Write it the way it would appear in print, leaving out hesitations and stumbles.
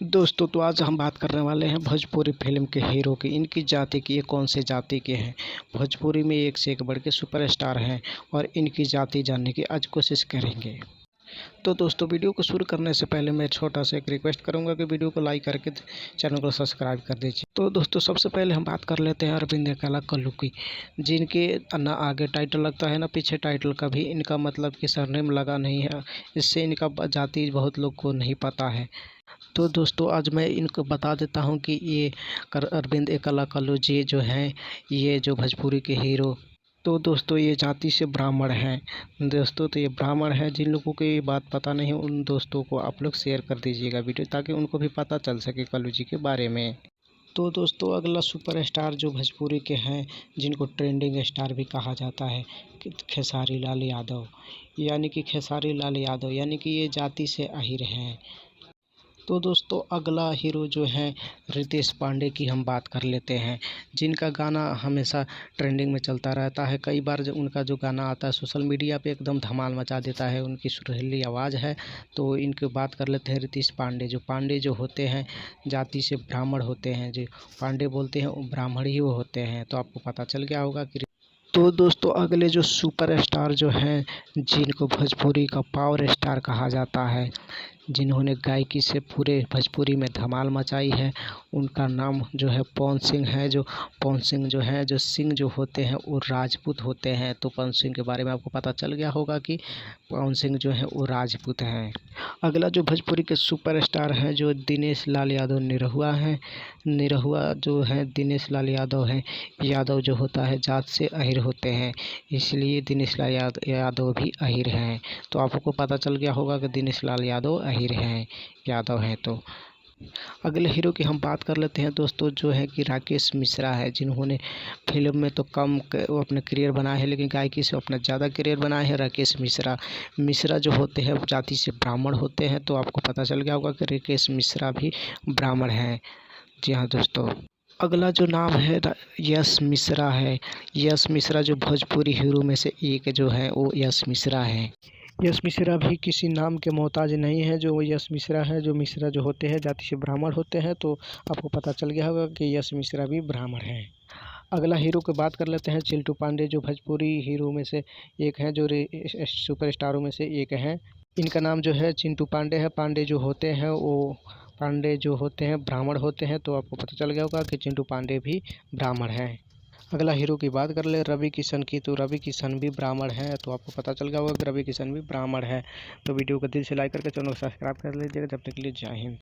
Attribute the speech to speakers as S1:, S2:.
S1: दोस्तों तो आज हम बात करने वाले हैं भोजपुरी फिल्म के हीरो की। इनकी जाति की, ये कौन से जाति के हैं। भोजपुरी में एक से एक बढ़ के सुपरस्टार हैं और इनकी जाति जानने की आज कोशिश करेंगे। तो दोस्तों वीडियो को शुरू करने से पहले मैं छोटा सा एक रिक्वेस्ट करूंगा कि वीडियो को लाइक करके चैनल को सब्सक्राइब कर दीजिए। तो दोस्तों सबसे पहले हम बात कर लेते हैं अरविंद एकला कल्लू की, जिनके ना आगे टाइटल लगता है ना पीछे टाइटल का भी इनका मतलब कि सरनेम लगा नहीं है। इससे इनका जाति बहुत लोग को नहीं पता है। तो दोस्तों आज मैं इनको बता देता हूं कि ये अरविंद एकला कल्लू जी जो हैं, ये जो भोजपुरी के हीरो, तो दोस्तों ये जाति से ब्राह्मण हैं। दोस्तों तो ये ब्राह्मण है। जिन लोगों को ये बात पता नहीं उन दोस्तों को आप लोग शेयर कर दीजिएगा वीडियो, ताकि उनको भी पता चल सके कल्लू जी के बारे में। तो दोस्तों अगला सुपरस्टार जो भोजपुरी के हैं, जिनको ट्रेंडिंग स्टार भी कहा जाता है, खेसारी लाल यादव, यानी कि खेसारी लाल यादव यानी कि ये जाति से अहिर हैं। तो दोस्तों अगला हीरो जो है रितेश पांडे की हम बात कर लेते हैं, जिनका गाना हमेशा ट्रेंडिंग में चलता रहता है। कई बार जो उनका जो गाना आता है सोशल मीडिया पे एकदम धमाल मचा देता है, उनकी सुरीली आवाज़ है। तो इनकी बात कर लेते हैं रितेश पांडे। जो पांडे जो होते हैं जाति से ब्राह्मण होते हैं, जो पांडे बोलते हैं वो ब्राह्मण ही वो होते हैं। तो आपको पता चल गया होगा कि तो दोस्तों अगले जो सुपरस्टार जो हैं, जिनको भोजपुरी का पावर स्टार कहा जाता है, जिन्होंने गायकी से पूरे भोजपुरी में धमाल मचाई है, उनका नाम जो है पवन सिंह है। जो पवन सिंह जो है, जो सिंह जो होते हैं वो राजपूत होते हैं। तो पवन सिंह के बारे में आपको पता चल गया होगा कि पवन सिंह जो है वो राजपूत हैं। अगला जो भोजपुरी के सुपरस्टार हैं जो दिनेश लाल यादव निरहुआ हैं। निरहुआ जो है दिनेश लाल यादव हैं। यादव जो होता है जात से अहिर होते हैं, इसलिए दिनेश लाल यादव भी अहिर हैं। तो आपको पता चल गया होगा कि दिनेश लाल यादव अहिर हैं, यादव हैं। तो अगले हीरो की हम बात कर लेते हैं दोस्तों, जो है कि राकेश मिश्रा है, जिन्होंने फिल्म में तो कम वो अपने करियर बनाए हैं, लेकिन गायकी से अपना ज़्यादा करियर बनाए हैं। राकेश मिश्रा मिश्रा जो होते हैं जाति से ब्राह्मण होते हैं। तो आपको पता चल गया होगा कि राकेश मिश्रा भी ब्राह्मण हैं। जी हाँ दोस्तों, अगला जो नाम है यश मिश्रा है। यश मिश्रा जो भोजपुरी हीरो में से एक जो है वो यश मिश्रा है। यश मिश्रा भी किसी नाम के मोहताज नहीं है। जो यश मिश्रा है, जो मिश्रा जो होते हैं जाति से ब्राह्मण होते हैं। तो आपको पता चल गया होगा कि यश मिश्रा भी ब्राह्मण हैं। अगला हीरो की बात कर लेते हैं चिंटू पांडे, जो भोजपुरी हीरो में से एक हैं, जो सुपरस्टारों में से एक हैं। इनका नाम जो है चिंटू पांडे है। पांडे जो होते हैं वो पांडे जो होते हैं ब्राह्मण होते हैं। तो आपको पता चल गया होगा कि चिंटू पांडे भी ब्राह्मण हैं। अगला हीरो की बात कर ले रवि किशन की, तो रवि किशन भी ब्राह्मण है। तो आपको पता चल गया होगा कि रवि किशन भी ब्राह्मण है। तो वीडियो को दिल से लाइक करके चैनल को सब्सक्राइब कर लीजिएगा। जब तक के लिए जय हिंद।